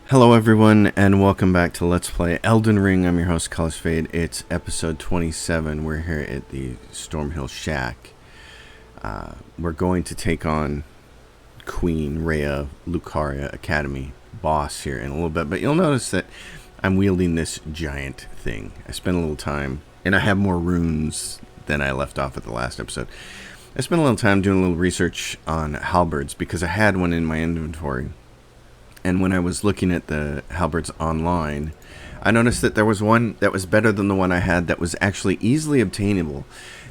Hello everyone, and welcome back to Let's Play Elden Ring. I'm your host, ColorsFade. It's episode 27. We're here at the Stormhill Shack. We're going to take on Queen Rhea Lucaria Academy boss here in a little bit, but you'll notice that I'm wielding this giant thing. I spent a little time, and I have more runes than I left off at the last episode. I spent a little time doing a little research on halberds because I had one in my inventory. And when I was looking at the halberds online, I noticed that there was one that was better than the one I had that was actually easily obtainable.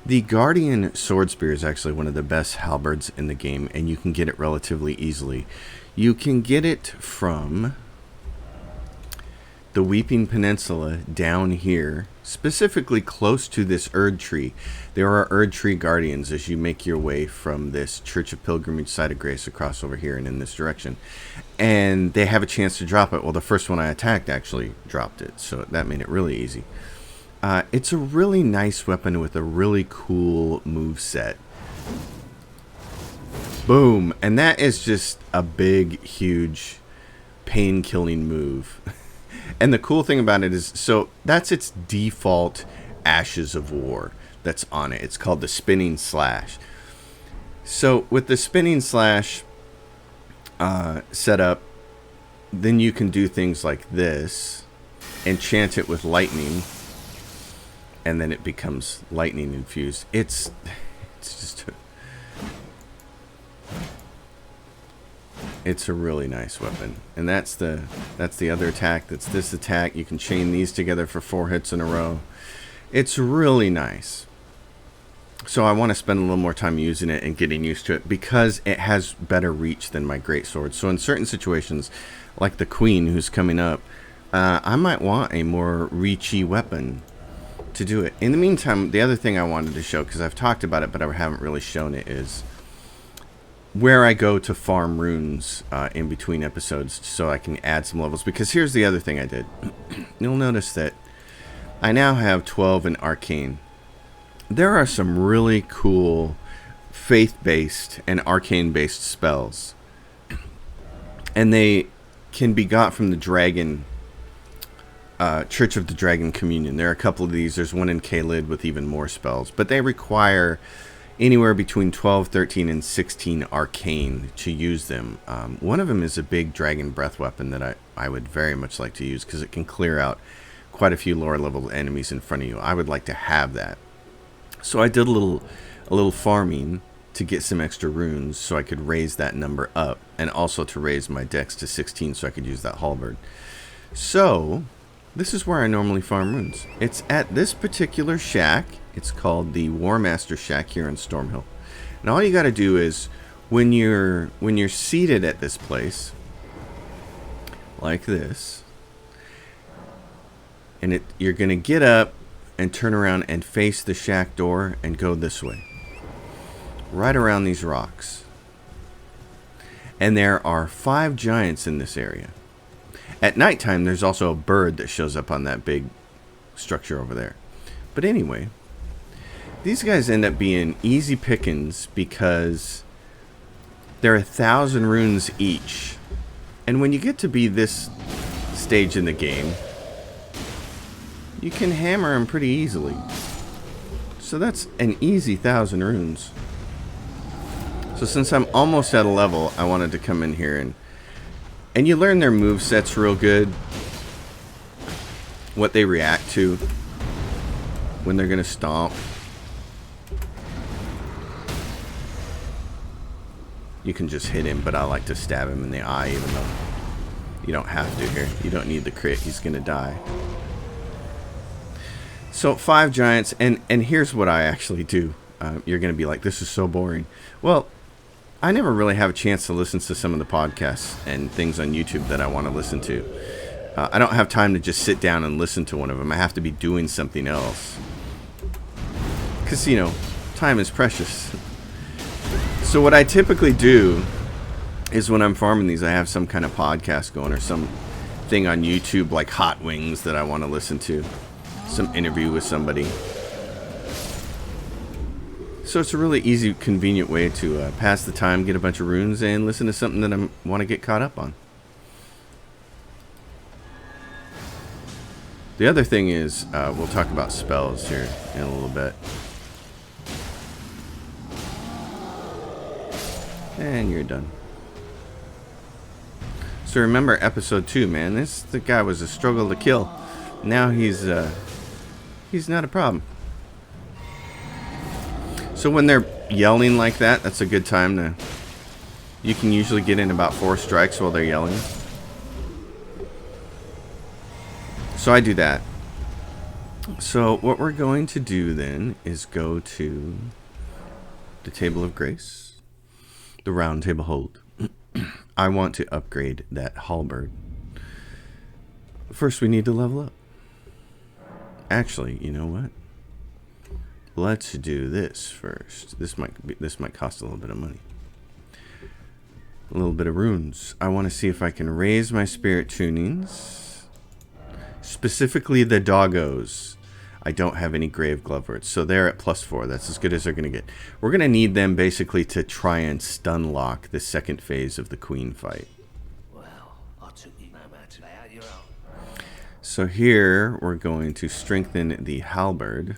The Guardian Sword Spear is actually one of the best halberds in the game, and you can get it relatively easily. You can get it from the Weeping Peninsula down here, specifically close to this Erd Tree. There are Erd Tree Guardians as you make your way from this Church of Pilgrimage Site of Grace across over here and in this direction. And they have a chance to drop it. Well, the first one I attacked actually dropped it, so that made it really easy. It's a really nice weapon with a really cool move set. Boom! And that is just a big, huge, pain-killing move. And the cool thing about it is, so that's its default Ashes of War that's on it. It's called the Spinning Slash. So with the Spinning Slash set up, then you can do things like this, enchant it with lightning, and then it becomes lightning infused. It's just it's a really nice weapon. And that's the other attack. That's this attack. You can chain these together for 4 hits in a row. It's really nice. So I want to spend a little more time using it and getting used to it because it has better reach than my greatsword. So in certain situations, like the Queen who's coming up, I might want a more reachy weapon to do it. In the meantime, the other thing I wanted to show, because I've talked about it but I haven't really shown it, is where I go to farm runes in between episodes so I can add some levels. Because here's the other thing I did. You'll notice that I now have 12 in Arcane. There are some really cool faith-based and arcane-based spells. And they can be got from the Dragon, Church of the Dragon Communion. There are a couple of these. There's one in Caelid with even more spells. But they require anywhere between 12, 13, and 16 arcane to use them. One of them is a big dragon breath weapon that I would very much like to use because it can clear out quite a few lower level enemies in front of you. I would like to have that. So I did a little farming to get some extra runes so I could raise that number up, and also to raise my dex to 16 so I could use that halberd. So this is where I normally farm runes. It's at this particular shack. It's called the War Master Shack here in Stormhill. And all you got to do is when you're seated at this place like this, and you're going to get up and turn around and face the shack door and go this way, right around these rocks. And there are 5 giants in this area. At nighttime, there's also a bird that shows up on that big structure over there. But anyway, these guys end up being easy pickings because they're 1,000 runes each. And when you get to be this stage in the game, you can hammer them pretty easily. So that's an easy 1,000 runes. So since I'm almost at a level, I wanted to come in here and you learn their movesets real good. What they react to when they're going to stomp. You can just hit him, but I like to stab him in the eye, even though you don't have to here. You don't need the crit. He's going to die. So 5 giants, and here's what I actually do. You're going to be like, this is so boring. Well, I never really have a chance to listen to some of the podcasts and things on YouTube that I want to listen to. I don't have time to just sit down and listen to one of them. I have to be doing something else. Because, you know, time is precious. So what I typically do is when I'm farming these, I have some kind of podcast going or some thing on YouTube like Hot Wings that I want to listen to. Some interview with somebody. So it's a really easy, convenient way to pass the time, get a bunch of runes, and listen to something that I want to get caught up on. The other thing is, we'll talk about spells here in a little bit. And you're done. So remember episode 2, man. The guy was a struggle to kill. Now he's not a problem. So when they're yelling like that, that's a good time to... You can usually get in about 4 strikes while they're yelling. So I do that. So what we're going to do then is go to the Table of Grace, the Roundtable Hold. I want to upgrade that halberd. First, we need to level up. Actually, you know what? Let's do this first. This might cost a little bit of money. A little bit of runes. I want to see if I can raise my spirit tunings. Specifically the doggos. I don't have any grave gloveworts, so they're at +4. That's as good as they're going to get. We're going to need them basically to try and stun lock the second phase of the queen fight. So here we're going to strengthen the halberd.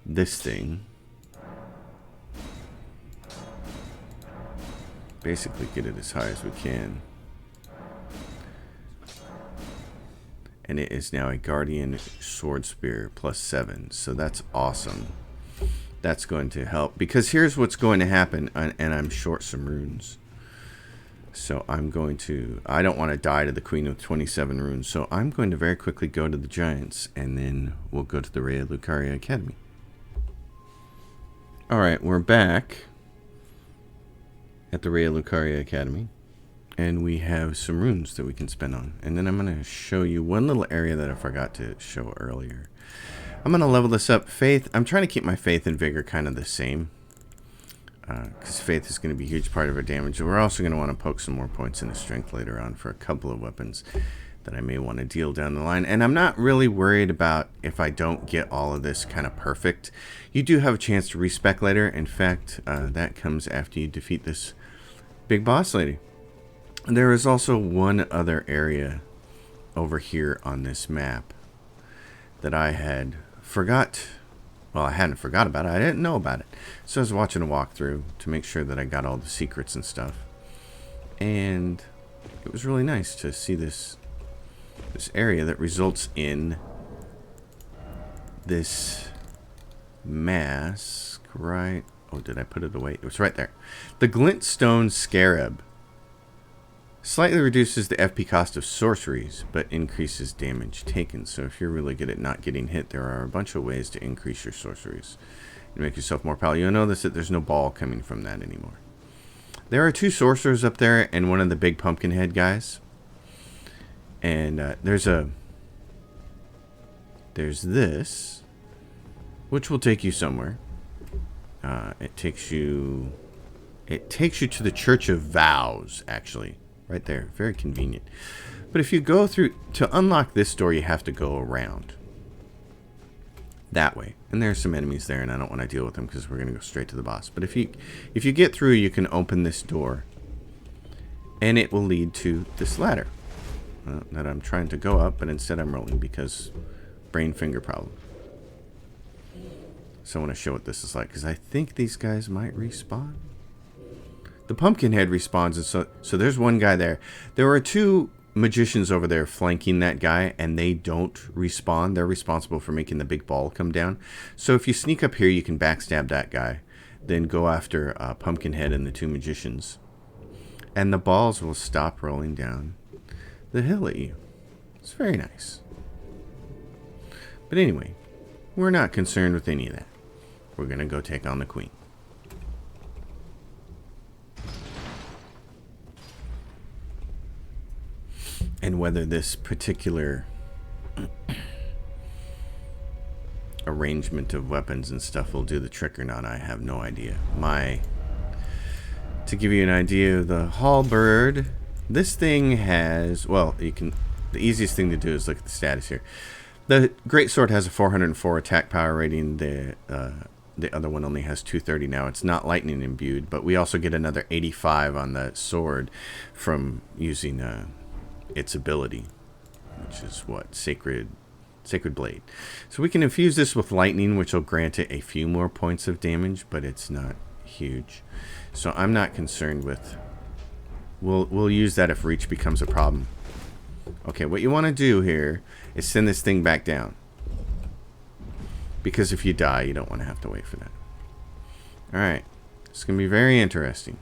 This thing. Basically get it as high as we can. And it is now a guardian sword spear +7. So that's awesome. That's going to help. Because here's what's going to happen. And I'm short some runes. So I'm going to... I don't want to die to the queen with 27 runes. So I'm going to very quickly go to the giants. And then we'll go to the Raya Lucaria Academy. Alright, we're back at the Raya Lucaria Academy. And we have some runes that we can spend on. And then I'm going to show you one little area that I forgot to show earlier. I'm going to level this up. Faith, I'm trying to keep my faith and vigor kind of the same. Because faith is going to be a huge part of our damage. We're also going to want to poke some more points into strength later on for a couple of weapons that I may want to deal down the line. And I'm not really worried about if I don't get all of this kind of perfect. You do have a chance to respec later. In fact, that comes after you defeat this big boss lady. There is also one other area over here on this map that I had forgot. Well, I hadn't forgot about it. I didn't know about it. So I was watching a walkthrough to make sure that I got all the secrets and stuff. And it was really nice to see this area that results in this mask, right? Oh, did I put it away? It was right there. The Glintstone Scarab. Slightly reduces the FP cost of sorceries, but increases damage taken. So if you're really good at not getting hit, there are a bunch of ways to increase your sorceries and make yourself more powerful. You'll notice that there's no ball coming from that anymore. There are 2 sorcerers up there and one of the big pumpkin head guys. And there's this, which will take you somewhere. It takes you to the Church of Vows, actually. Right there. Very convenient. But if you go through... To unlock this door, you have to go around. That way. And there's some enemies there, and I don't want to deal with them because we're going to go straight to the boss. But if you get through, you can open this door. And it will lead to this ladder. That I'm trying to go up, but instead I'm rolling because brain finger problem. So I want to show what this is like, because I think these guys might respawn. The Pumpkinhead respawns, and so there's one guy there. There are 2 magicians over there flanking that guy, and they don't respawn. They're responsible for making the big ball come down. So if you sneak up here, you can backstab that guy, then go after Pumpkinhead and the 2 magicians. And the balls will stop rolling down the hill at you. It's very nice. But anyway, we're not concerned with any of that. We're going to go take on the queen. And whether this particular arrangement of weapons and stuff will do the trick or not, I have no idea. To give you an idea of the halberd, this thing has, well, the easiest thing to do is look at the status here. The greatsword has a 404 attack power rating. The other one only has 230 now. It's not lightning imbued, but we also get another 85 on the sword from using its ability, which is what? Sacred Sacred Blade. So we can infuse this with lightning, which will grant it a few more points of damage, but it's not huge. So I'm not concerned with... We'll use that if reach becomes a problem. Okay, what you want to do here is send this thing back down. Because if you die, you don't want to have to wait for that. Alright. It's going to be very interesting.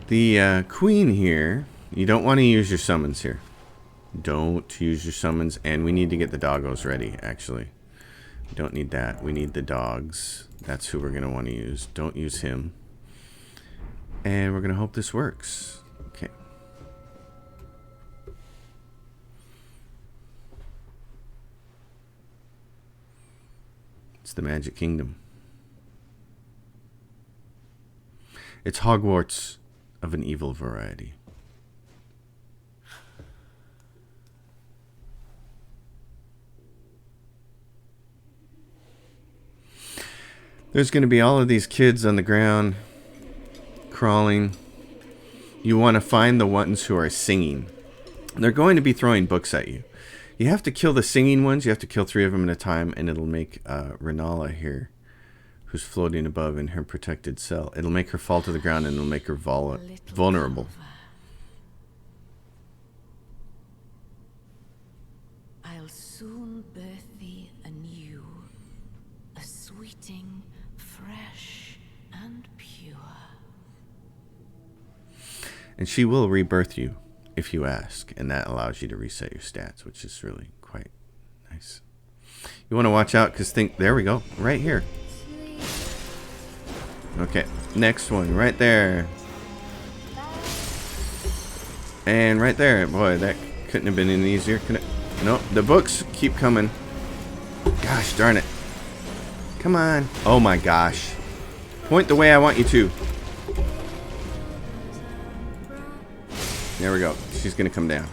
The queen here, you don't want to use your summons here. Don't use your summons, and we need to get the doggos ready, actually. We don't need that. We need the dogs. That's who we're going to want to use. Don't use him. And we're going to hope this works. Okay. It's the Magic Kingdom. It's Hogwarts of an evil variety. There's going to be all of these kids on the ground crawling. You want to find the ones who are singing. They're going to be throwing books at you. You have to kill the singing ones. You have to kill 3 of them at a time, and it'll make Rennala here, who's floating above in her protected cell. It'll make her fall to the ground, and it'll make her vulnerable. I'll soon birth thee anew, a sweeting, fresh and pure. And she will rebirth you if you ask, and that allows you to reset your stats, which is really quite nice. You want to watch out because there we go, right here. Okay, next one, right there. And right there. Boy, that couldn't have been any easier, could it? No, the books keep coming. Gosh darn it. Come on. Oh my gosh. Point the way I want you to. There we go. She's going to come down.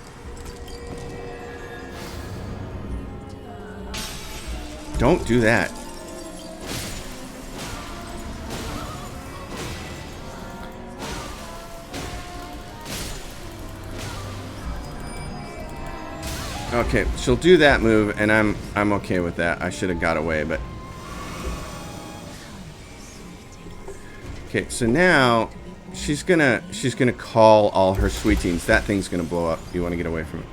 Don't do that. Okay, she'll do that move, and I'm okay with that. I should have got away, but okay. So now she's gonna call all her sweetings. That thing's gonna blow up. You want to get away from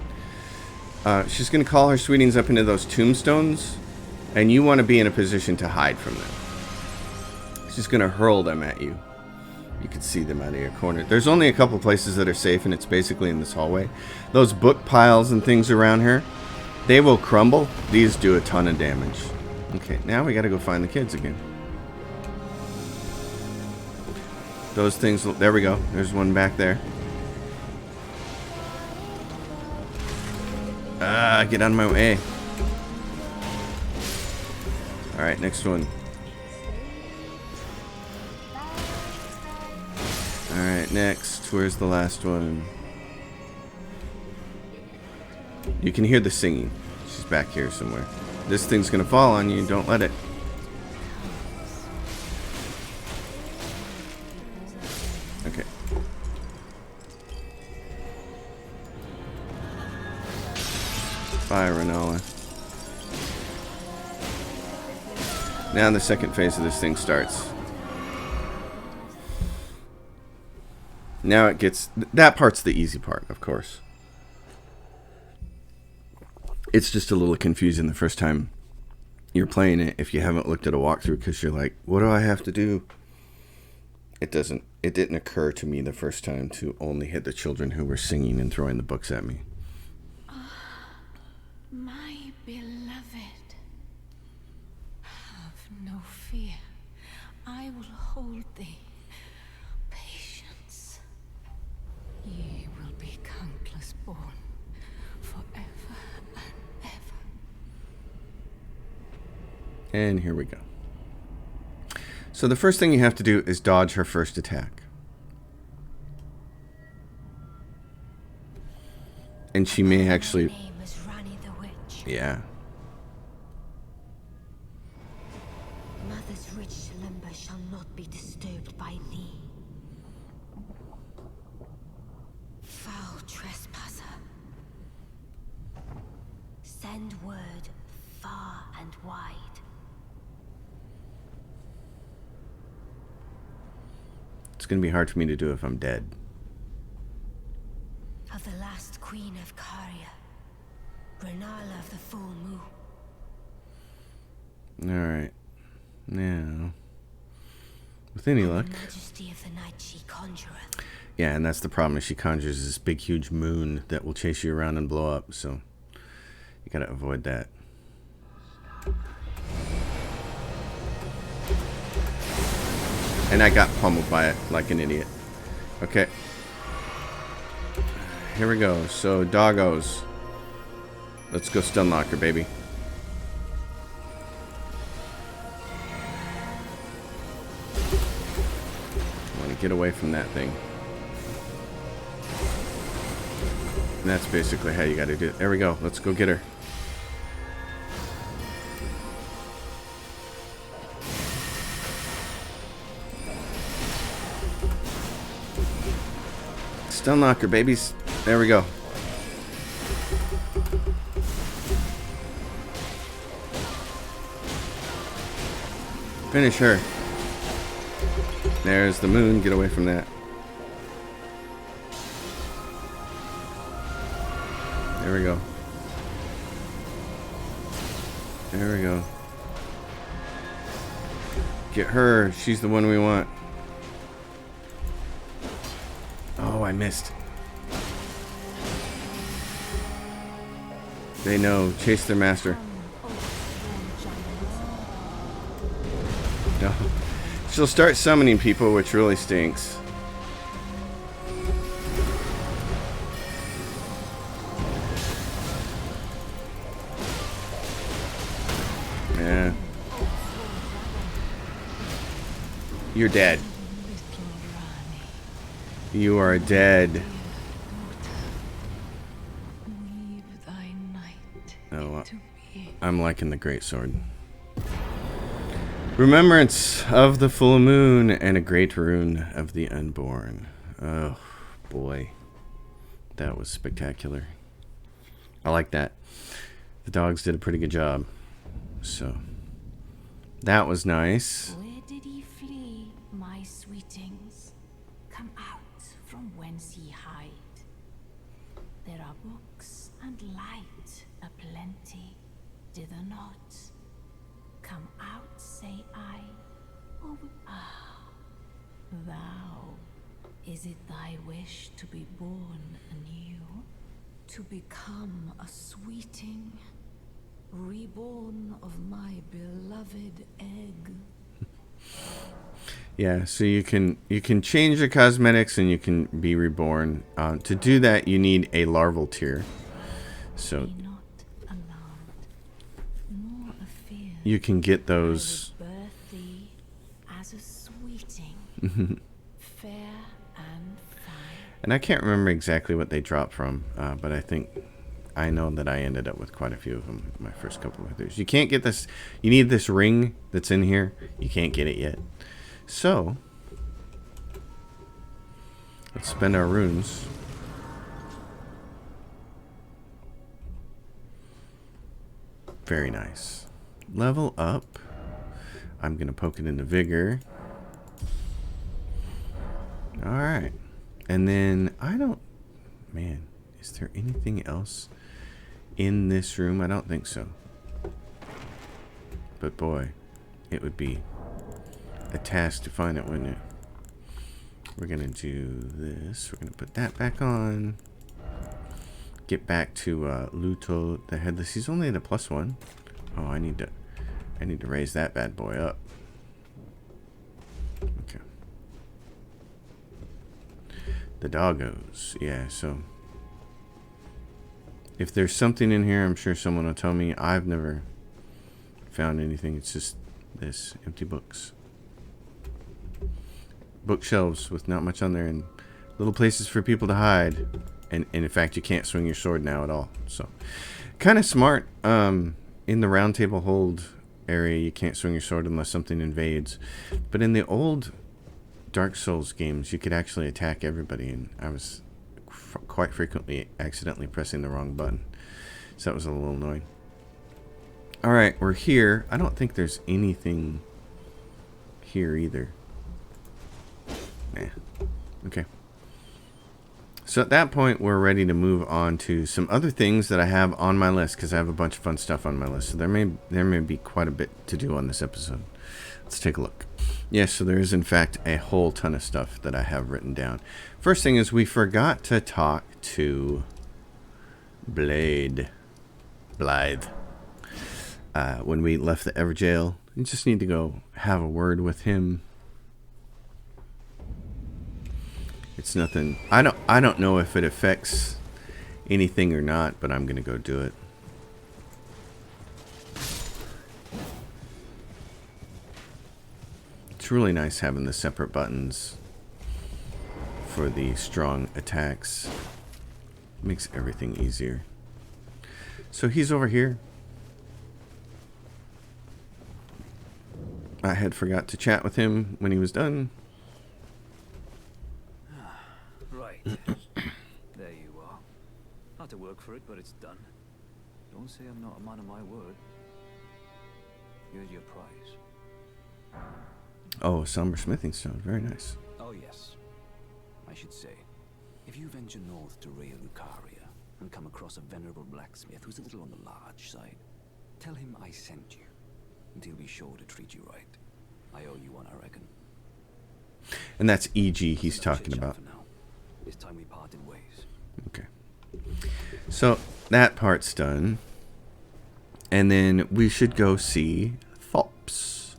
it. She's gonna call her sweetings up into those tombstones, and you want to be in a position to hide from them. She's gonna hurl them at you. You can see them out of your corner. There's only a couple places that are safe, and it's basically in this hallway. Those book piles and things around her, they will crumble. These do a ton of damage. Okay, now we gotta go find the kids again. Those things, there we go. There's one back there. Get out of my way. Alright, next one. Alright, next. Where's the last one? You can hear the singing. She's back here somewhere. This thing's gonna fall on you. Don't let it. Okay. Bye, Rennala. Now the second phase of this thing starts. Now it gets... That part's the easy part, of course. It's just a little confusing the first time you're playing it if you haven't looked at a walkthrough, because you're like, what do I have to do? It didn't occur to me the first time to only hit the children who were singing and throwing the books at me. My beloved, have no fear. I will hold thee. Patience. Ye will be countless born, forever and ever. And here we go. So the first thing you have to do is dodge her first attack. And she may actually... My name is Rani the Witch. Yeah. Mother's rich slumber shall not be disturbed by thee. Foul trespass. send word far and wide. It's going to be hard for me to do if I'm dead. Of the last queen of Caria, Rennala of the full moon. Alright. Now, with any luck. The majesty of the night she conjureth. Yeah, and that's the problem, is she conjures this big, huge moon that will chase you around and blow up, so you gotta avoid that. And I got pummeled by it like an idiot. Okay. Here we go. So, doggos. Let's go stun lock her, baby. I want to get away from that thing. And that's basically how you got to do it. There we go. Let's go get her. Stun locker, babies. There we go. Finish her. There's the moon. Get away from that. There we go. There we go. Get her. She's the one we want. Oh, I missed. They know. Chase their master. No. She'll start summoning people, which really stinks. Yeah. You're dead. You are dead. Oh, I'm liking the greatsword. Remembrance of the full moon and a great rune of the unborn. Oh, boy. That was spectacular. I like that. The dogs did a pretty good job. So, that was nice. Where did ye flee, my sweetings? Come out from whence ye hide. There are books and light aplenty, dither not. Come out, say I. Oh, thou. Is it thy wish to be born anew? To become a sweeting? Reborn of my beloved egg? Yeah, so you can change the cosmetics and you can be reborn. To do that, you need a larval tier. So you can get those. I will birth thee as a sweeting, fair and fine. And I can't remember exactly what they dropped from, but I know that I ended up with quite a few of them my first couple of others. You can't get this. You need this ring that's in here. You can't get it yet. So let's spend our runes. Very nice. Level up. I'm gonna poke it into vigor. Alright. And then man, is there anything else in this room? I don't think so. But boy, it would be a task to find it, wouldn't it? We're gonna do this. We're gonna put that back on. Get back to Luto the Headless. He's only at a +1. Oh, I need to raise that bad boy up. Okay. The doggos. Yeah, so if there's something in here, I'm sure someone will tell me. I've never found anything. It's just this. Empty books. Bookshelves with not much on there and little places for people to hide. And in fact, you can't swing your sword now at all. So, kind of smart. In the Roundtable Hold area, you can't swing your sword unless something invades. But in the old Dark Souls games, you could actually attack everybody. And I was quite frequently accidentally pressing the wrong button. So that was a little annoying. Alright, we're here. I don't think there's anything here either. Nah. Okay. So at that point, we're ready to move on to some other things that I have on my list, because I have a bunch of fun stuff on my list. So there may be quite a bit to do on this episode. Let's take a look. Yes, so there is in fact a whole ton of stuff that I have written down. First thing is we forgot to talk to Blythe. When we left the Everjail, you just need to go have a word with him. It's nothing. I don't know if it affects anything or not, but I'm gonna go do it. It's really nice having the separate buttons for the strong attacks. Makes everything easier. So he's over here. I had forgot to chat with him when he was done. Right. There you are. Had to work for it, but it's done. Don't say I'm not a man of my word. Here's your prize. Oh, a somber smithing stone. Very nice. Oh, yes. I should say, if you venture north to Rea Lucaria and come across a venerable blacksmith who's a little on the large side, tell him I sent you, and he'll be sure to treat you right. I owe you one, I reckon. And that's E.G. he's talking about. For now. It's time we parted ways. Okay. So that part's done. And then we should go see Thops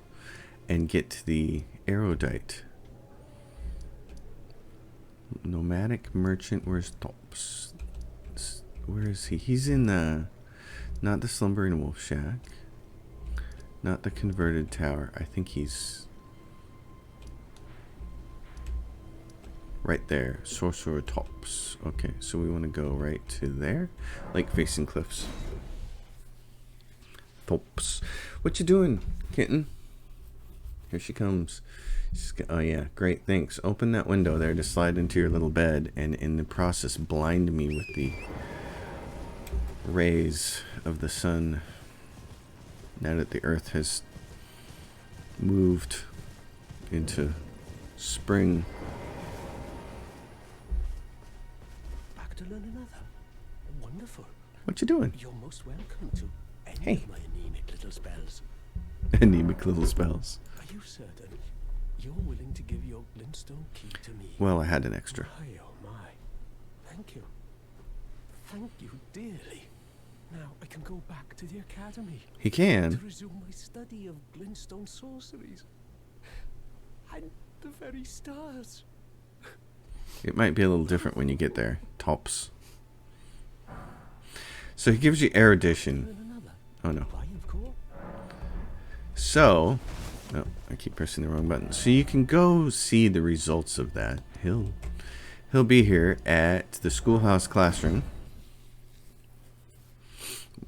and get the erudite. Nomadic merchant. Where's Thops? Where is he? He's in the... Not the slumbering wolf shack. Not the converted tower. I think he's... right there. Sorcerer Thops. Okay, so we want to go right to there. Lake facing cliffs. Thops. What you doing, kitten? Here she comes. Oh yeah, great, thanks. Open that window there to slide into your little bed, and in the process blind me with the rays of the sun. Now that the earth has moved into spring. Back to learn another. Wonderful. What you doing? You're most welcome to any Hey. of my anemic little spells. Anemic little spells. Are you certain you're willing to give your glintstone key to me? Well, I had an extra. My, oh my. Thank you. Thank you dearly. Now I can go back to the academy He to can. resume my study of glintstone sorceries. And the very stars. It might be a little different when you get there. Tops. So he gives you erudition. Learn another. Oh no. Why, of course. So, oh, I keep pressing the wrong button. So you can go see the results of that. He'll be here at the schoolhouse classroom.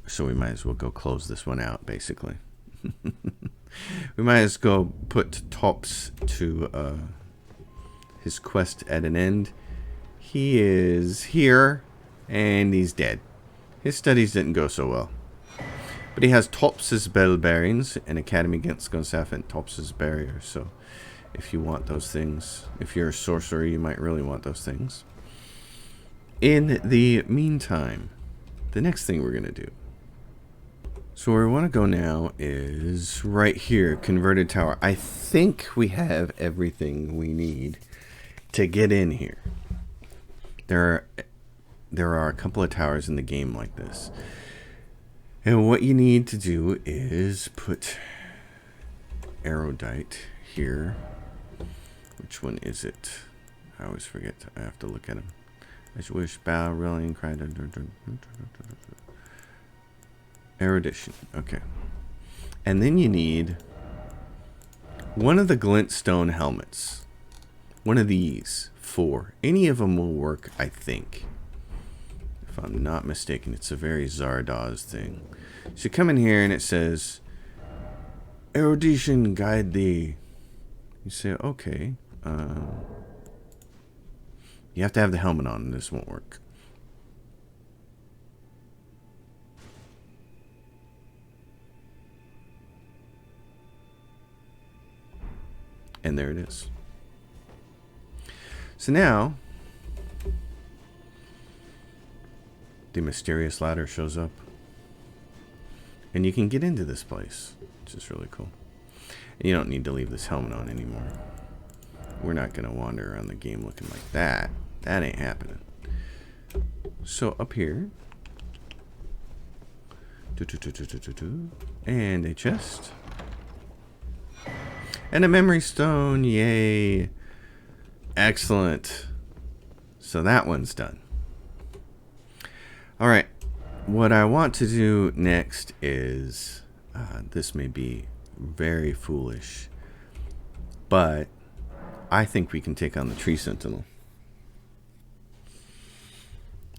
So we might as well go close this one out, basically. We might as well go put Tops to his quest at an end. He is here, and he's dead. His studies didn't go so well. But he has Tops's bell bearings, an academy against Gunsaf and Tops's barrier. So if you want those things, if you're a sorcerer, you might really want those things. In the meantime, the next thing we're going to do. So where we want to go now is right here, Converted Tower. I think we have everything we need to get in here. There are a couple of towers in the game like this. And what you need to do is put erudite here. Which one is it? I always forget. I have to look at them. I should wish, bow, really, and cry. Erudition. Okay. And then you need one of the glintstone helmets. One of these. 4. Any of them will work, I think. If I'm not mistaken, it's a very Zardoz thing. So you come in here and it says, erudition guide thee. You say, okay. You have to have the helmet on and this won't work. And there it is. So now, the mysterious ladder shows up. And you can get into this place, which is really cool. And you don't need to leave this helmet on anymore. We're not going to wander around the game looking like that. That ain't happening. So up here. And a chest. And a memory stone. Yay. Excellent. So that one's done. Alright. What I want to do next is... this may be very foolish. But I think we can take on the Tree Sentinel.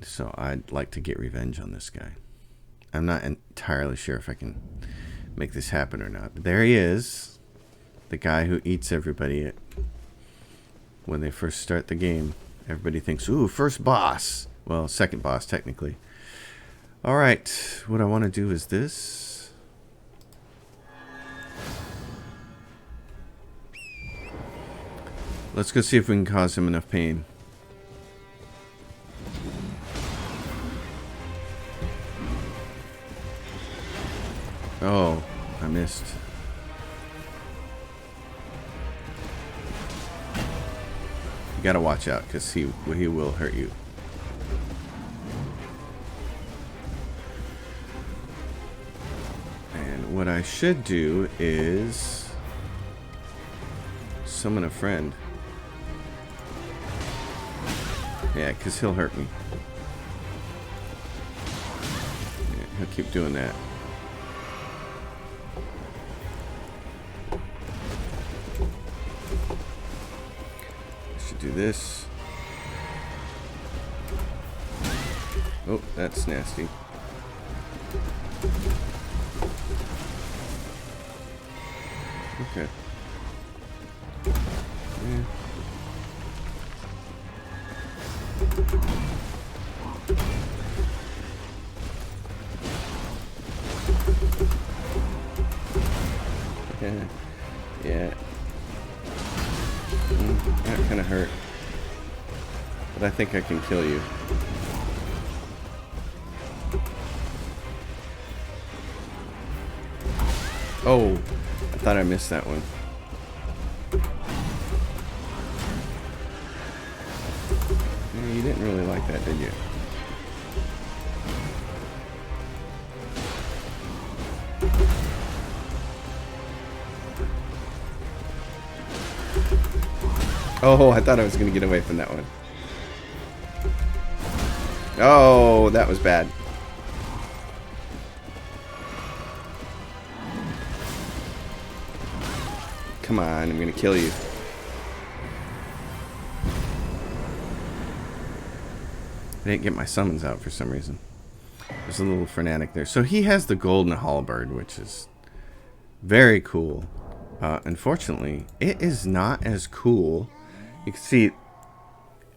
So I'd like to get revenge on this guy. I'm not entirely sure if I can make this happen or not. But there he is. The guy who eats everybody when they first start the game. Everybody thinks, ooh, first boss. Well, second boss, technically. Alright, what I want to do is this. Let's go see if we can cause him enough pain. Oh, I missed. You gotta watch out, because he will hurt you. And what I should do is summon a friend. Yeah, because he'll hurt me. Yeah, he'll keep doing that. Do this. Oh, that's nasty. Okay. Yeah. Yeah. That kind of hurt. But I think I can kill you. Oh, I thought I missed that one. Yeah, you didn't really like that, did you? Oh, I thought I was going to get away from that one. Oh, that was bad. Come on, I'm going to kill you. I didn't get my summons out for some reason. There's a little fanatic there. So he has the golden halberd, which is very cool. Unfortunately, it is not as cool. You can see,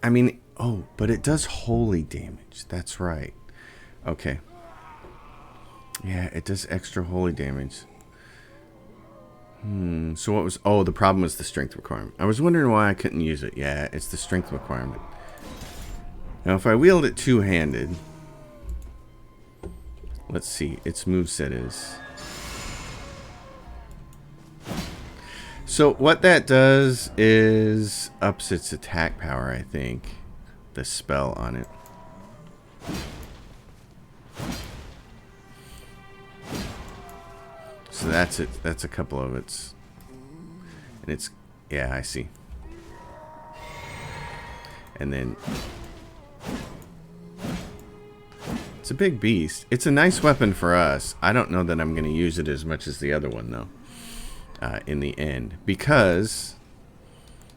I mean, oh, but it does holy damage. That's right. Okay. Yeah, it does extra holy damage. So what was, oh, the problem was the strength requirement. I was wondering why I couldn't use it. Yeah, it's the strength requirement. Now, if I wield it two-handed, let's see, its moveset is. So what that does is ups its attack power, I think. The spell on it. So that's it. That's a couple of its. And it's, yeah, I see. And then it's a big beast. It's a nice weapon for us. I don't know that I'm going to use it as much as the other one, though. In the end, because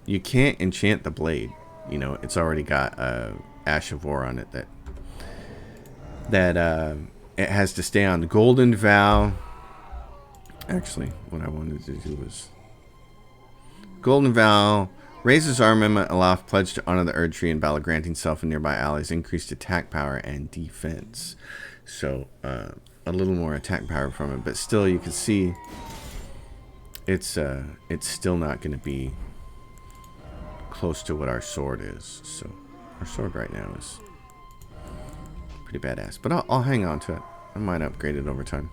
you can't enchant the blade. You know, it's already got Ash of War on it that it has to stay on the Golden Vow. Actually, what I wanted to do was Golden Vow raises armament aloft, pledged to honor the Erd Tree in battle, granting self and nearby allies increased attack power and defense. So a little more attack power from it, but still you can see it's still not going to be close to what our sword is. So our sword right now is pretty badass, but I'll hang on to it. I might upgrade it over time.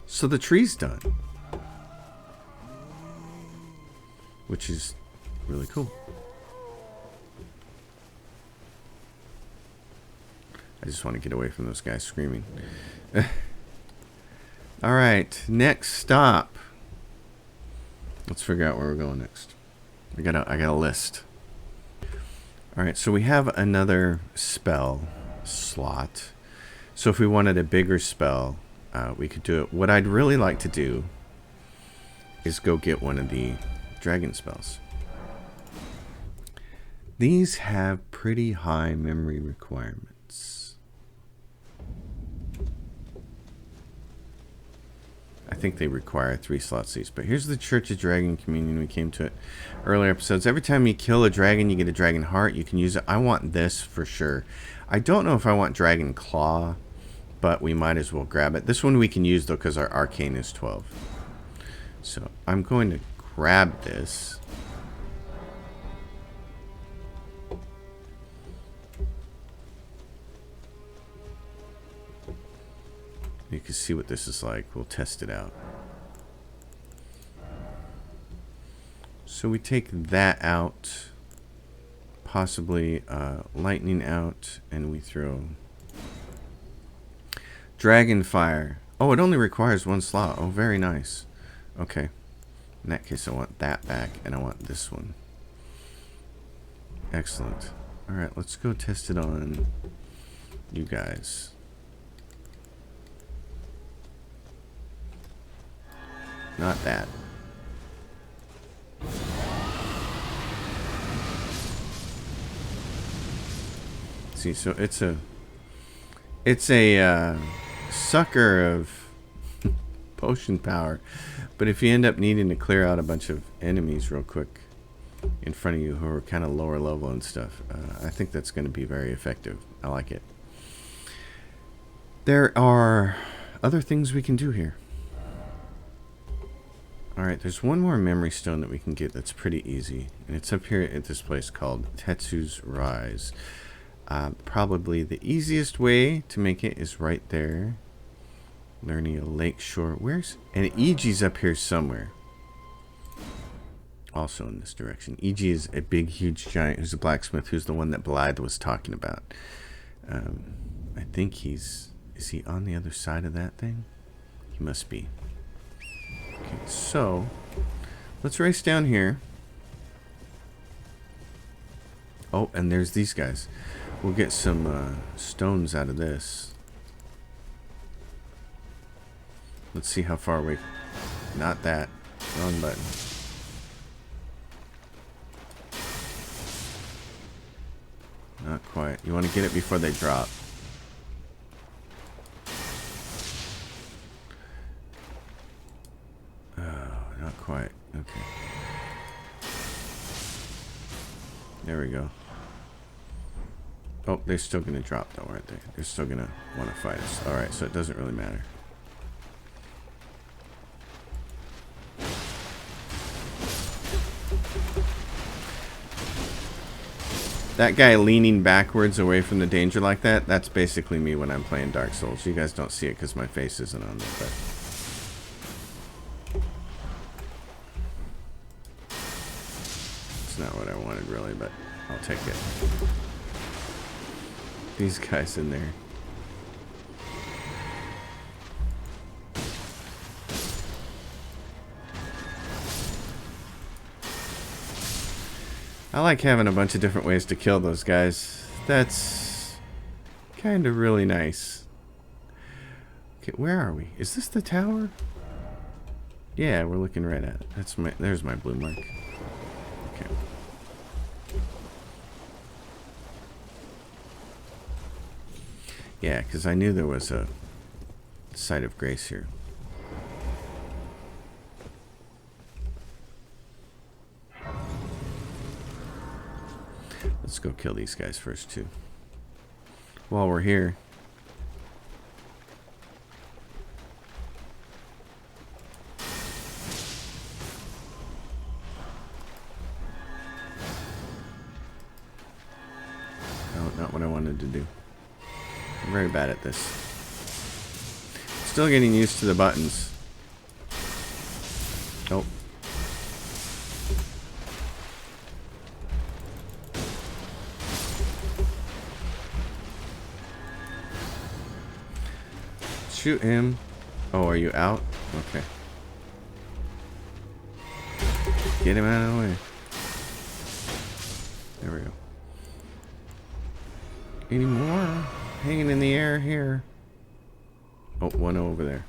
So the tree's done, which is really cool. I just want to get away from those guys screaming. All right, next stop. Let's figure out where we're going next. I got a list. All right, so we have another spell slot. So if we wanted a bigger spell, we could do it. What I'd really like to do is go get one of the dragon spells. These have pretty high memory requirements. I think they require 3 slots each. But here's the Church of Dragon Communion. We came to it earlier episodes. Every time you kill a dragon, you get a dragon heart. You can use it. I want this for sure. I don't know if I want Dragon Claw, but we might as well grab it. This one we can use, though, because our arcane is 12. So I'm going to grab this. You can see what this is like. We'll test it out. So we take that out, possibly lightning out, and we throw dragon fire. Oh, it only requires 1 slot. Oh, very nice. Okay. In that case, I want that back, and I want this one. Excellent. All right, let's go test it on you guys. Not that. See, so it's a sucker of potion power, but if you end up needing to clear out a bunch of enemies real quick in front of you who are kind of lower level and stuff, I think that's going to be very effective. I like it. There are other things we can do here. Alright, there's one more memory stone that we can get that's pretty easy. And it's up here at this place called Tetsu's Rise. Probably the easiest way to make it is right there. Liurnia Lakeshore. Where's... And Iji's up here somewhere. Also in this direction. Iji is a big, huge giant who's a blacksmith, who's the one that Blythe was talking about. I think he's... Is he on the other side of that thing? He must be. Okay, so let's race down here. Oh, and there's these guys. We'll get some stones out of this. Let's see how far we... Not that. Wrong button. Not quite. You want to get it before they drop. Not quite. Okay. There we go. Oh, they're still going to drop though, aren't they? They're still going to want to fight us. Alright, so it doesn't really matter. That guy leaning backwards away from the danger like that, that's basically me when I'm playing Dark Souls. You guys don't see it because my face isn't on there, but... It's not what I wanted really, but I'll take it. These guys in there. I like having a bunch of different ways to kill those guys. That's kind of really nice. Okay, where are we? Is this the tower? Yeah, we're looking right at it. There's my blue mark. Okay. Yeah, because I knew there was a site of grace here. Let's go kill these guys first, too. While we're here. not what I wanted to do. I'm very bad at this. Still getting used to the buttons. Oh. Shoot him. Oh, are you out? Okay. Get him out of the way. There we go. Any more? Hanging in the air here. Oh, one over there.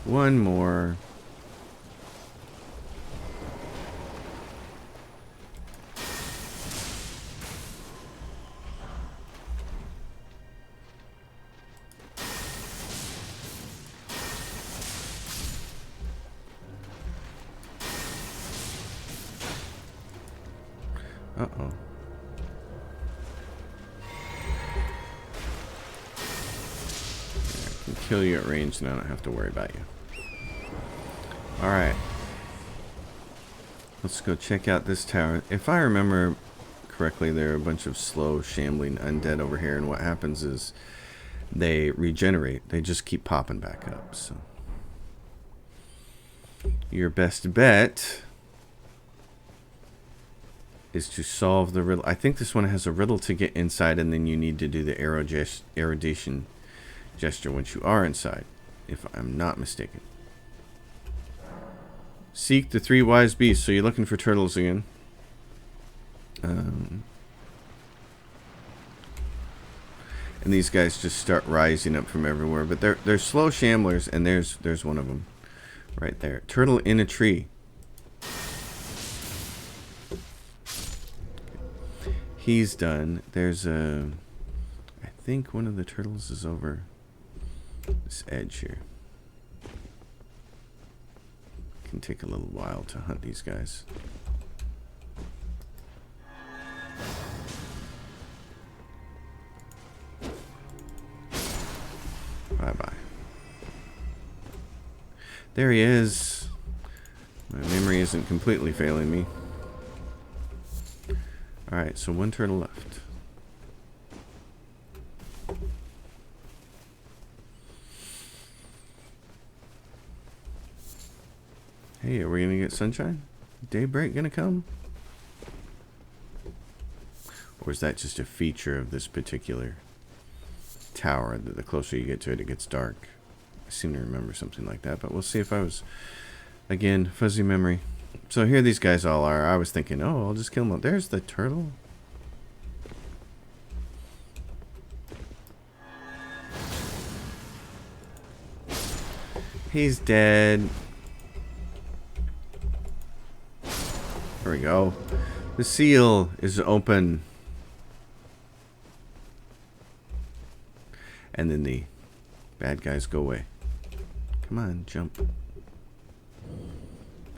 One more. Uh-oh. I can kill you at range and I don't have to worry about you. Alright. Let's go check out this tower. If I remember correctly, there are a bunch of slow, shambling undead over here, and what happens is they regenerate. They just keep popping back up, so... Your best bet is to solve the riddle. I think this one has a riddle to get inside, and then you need to do the erodation gesture once you are inside, if I'm not mistaken. Seek the 3 wise beasts. So you're looking for turtles again. And these guys just start rising up from everywhere, but they're slow shamblers, and there's one of them right there. Turtle in a tree. He's done. There's a... I think one of the turtles is over this edge here. Can take a little while to hunt these guys. Bye-bye. There he is. My memory isn't completely failing me. Alright, so one turtle left. Hey, are we gonna get sunshine? Daybreak gonna come? Or is that just a feature of this particular tower, that the closer you get to it, it gets dark? I seem to remember something like that, but we'll see if I was, again, fuzzy memory. So here these guys all are. I was thinking, oh, I'll just kill them all. There's the turtle. He's dead. There we go. The seal is open. And then the bad guys go away. Come on, jump.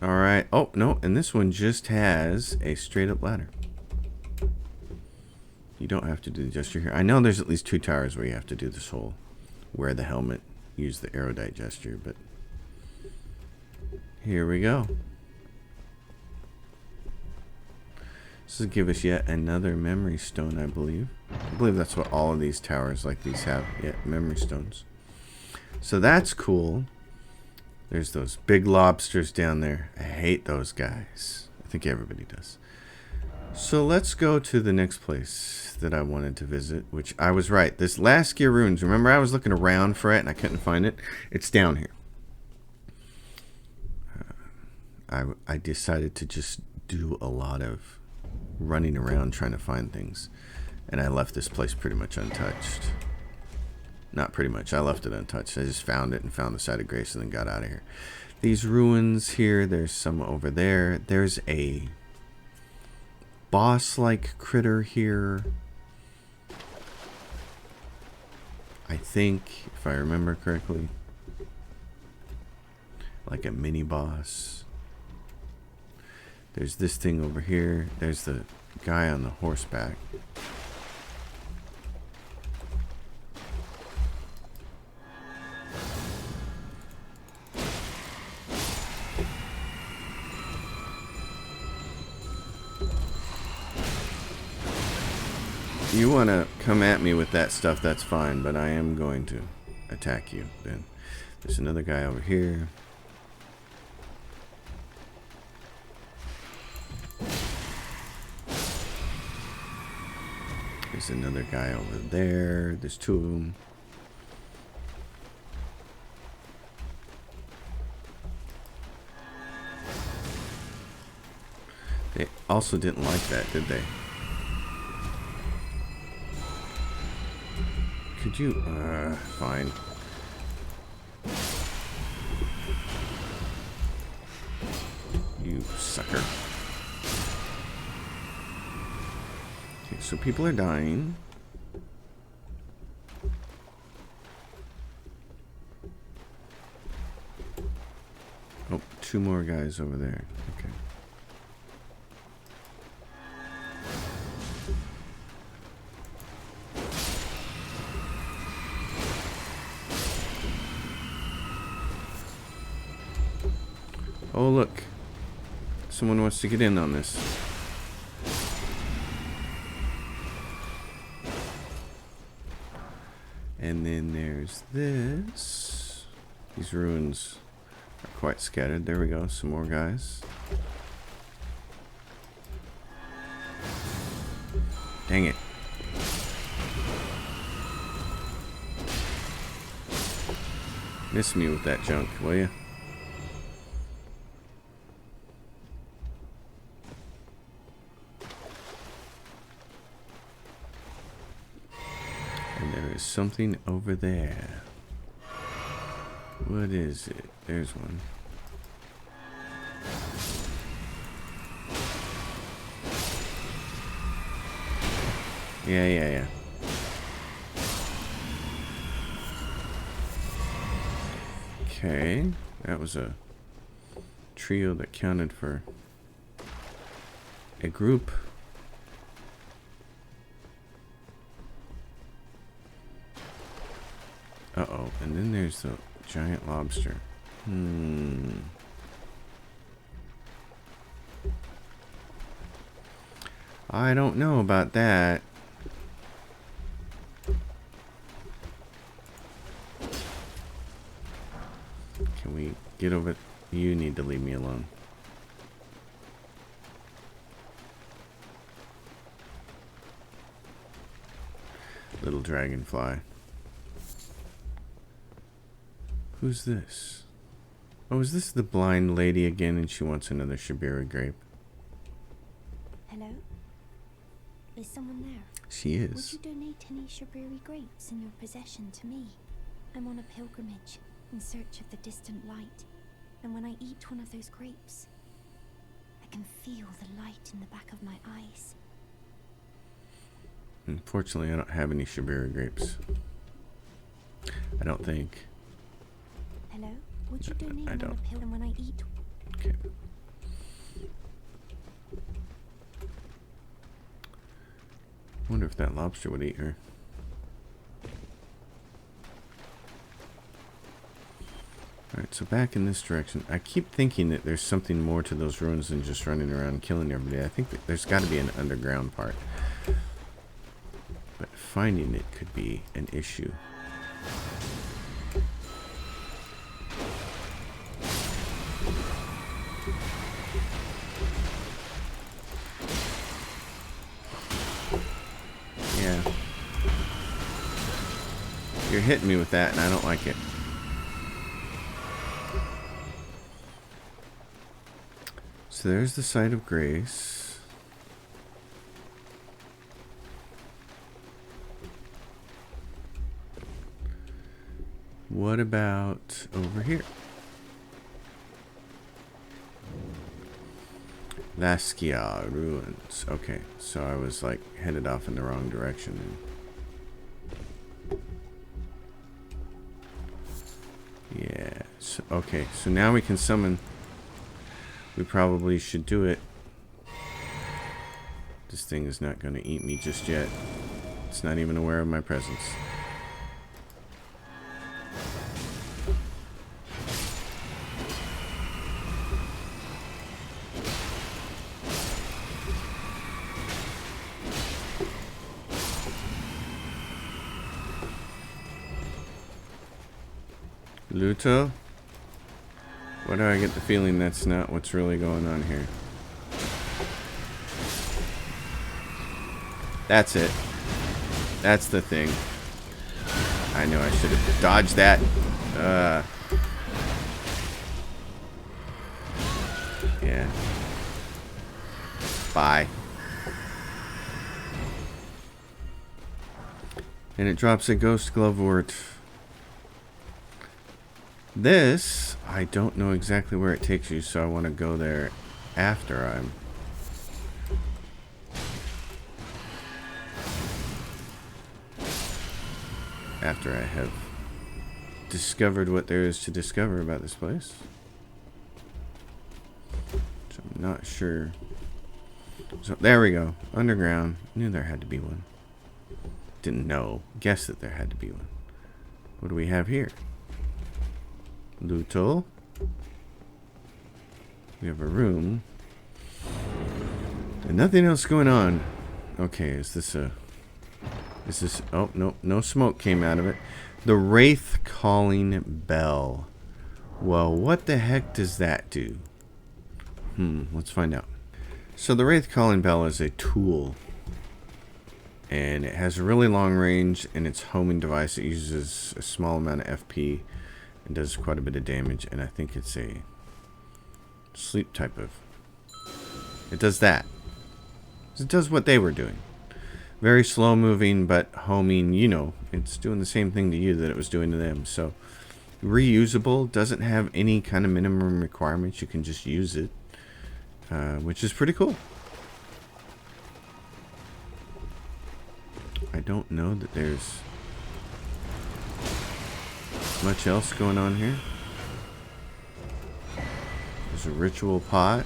Alright. Oh, no. And this one just has a straight up ladder. You don't have to do the gesture here. I know there's at least 2 towers where you have to do this whole wear the helmet, use the erudite gesture, but here we go. This will give us yet another memory stone, I believe. I believe that's what all of these towers like these have. Yeah, memory stones. So that's cool. There's those big lobsters down there. I hate those guys. I think everybody does. So let's go to the next place that I wanted to visit, which I was right. This last gear runes. Remember, I was looking around for it and I couldn't find it. It's down here. I decided to just do a lot of running around trying to find things, and I left this place pretty much untouched. Not pretty much, I left it untouched. I just found it and found the site of grace and then got out of here. These ruins here, there's some over there. There's a boss-like critter here, I think, if I remember correctly, like a mini boss. There's this thing over here. There's the guy on the horseback. you want to come at me with that stuff, that's fine, but I am going to attack you then. There's another guy over here. There's another guy over there. There's two of them. They also didn't like that, did they? Could you, fine. You sucker. Okay, so people are dying. Oh, two more guys over there. Okay. Oh, look. Someone wants to get in on this. And then there's this. These ruins are quite scattered. There we go. Some more guys. Dang it. Miss me with that junk, will you? Something over there. What is it? There's one. Yeah. Okay, that was a trio that counted for a group. Uh-oh, and then there's the giant lobster. I don't know about that. Can we get over? You need to leave me alone. Little dragonfly. Who's this? Oh, is this the blind lady again and she wants another Shabiri grape? Hello? Is someone there? She is. Would you donate any Shabiri grapes in your possession to me? I'm on a pilgrimage in search of the distant light, and when I eat one of those grapes, I can feel the light in the back of my eyes. Unfortunately, I don't have any Shabiri grapes. I don't think. Hello? Would you donate I one don't. on a pill and when I eat? Okay. I wonder if that lobster would eat her. Alright, so back in this direction. I keep thinking that there's something more to those ruins than just running around killing everybody. I think that there's got to be an underground part. But finding it could be an issue. Yeah. You're hitting me with that and I don't like it. So there's the site of grace. What about over here? Laskia ruins. Okay, so I was like headed off in the wrong direction. Yeah. So, okay, so now we can summon. We probably should do it. This thing is not going to eat me just yet. It's not even aware of my presence. Luto? Why do I get the feeling that's not what's really going on here? That's it. That's the thing. I knew I should have dodged that. Yeah. Bye. And it drops a ghost glovewort. This, I don't know exactly where it takes you, so I want to go there after I have discovered what there is to discover about this place. So I'm not sure. So there we go. Underground. Knew there had to be one. Didn't know. Guessed that there had to be one. What do we have here? Luto. We have a room. And nothing else going on. Okay, is this... Oh, no. No smoke came out of it. The Wraith Calling Bell. Well, what the heck does that do? Let's find out. So the Wraith Calling Bell is a tool. And it has a really long range, and its homing device. It uses a small amount of FP and does quite a bit of damage. And I think it's a sleep type of... It does that. It does what they were doing. Very slow moving, but homing, you know, it's doing the same thing to you that it was doing to them. So, reusable, doesn't have any kind of minimum requirements. You can just use it, which is pretty cool. I don't know that there's much else going on here. There's a ritual pot.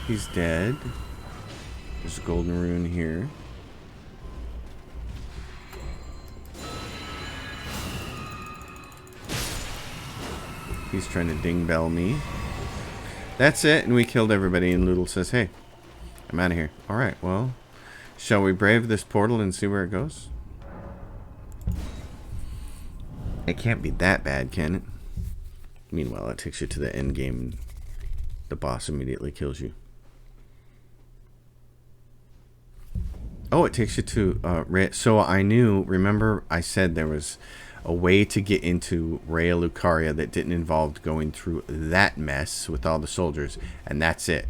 He's dead. There's a golden rune here. He's trying to ding bell me. That's it, and we killed everybody, and Loodle says, hey, I'm out of here. Alright, well, shall we brave this portal and see where it goes? It can't be that bad, can it? Meanwhile, it takes you to the end game, and the boss immediately kills you. Oh, it takes you to... so I knew... Remember, I said there was a way to get into Raya Lucaria that didn't involve going through that mess with all the soldiers. And that's it.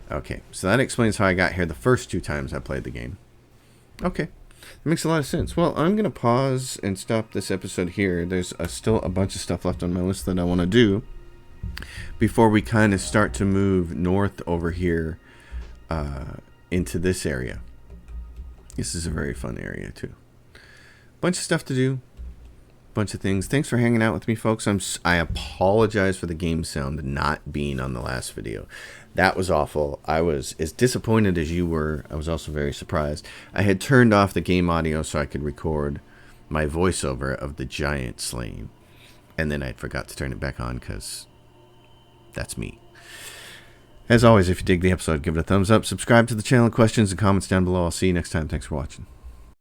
Okay, so that explains how I got here the first 2 times I played the game. Okay, that makes a lot of sense. Well, I'm going to pause and stop this episode here. There's still a bunch of stuff left on my list that I want to do before we kind of start to move north over here into this area. This is a very fun area too. Bunch of stuff to do. Bunch of things. Thanks for hanging out with me, folks. I apologize for the game sound not being on the last video. That was awful. I was as disappointed as you were. I was also very surprised. I had turned off the game audio so I could record my voiceover of the giant slaying. And then I forgot to turn it back on because that's me. As always, if you dig the episode, give it a thumbs up. Subscribe to the channel. Questions and comments down below. I'll see you next time. Thanks for watching.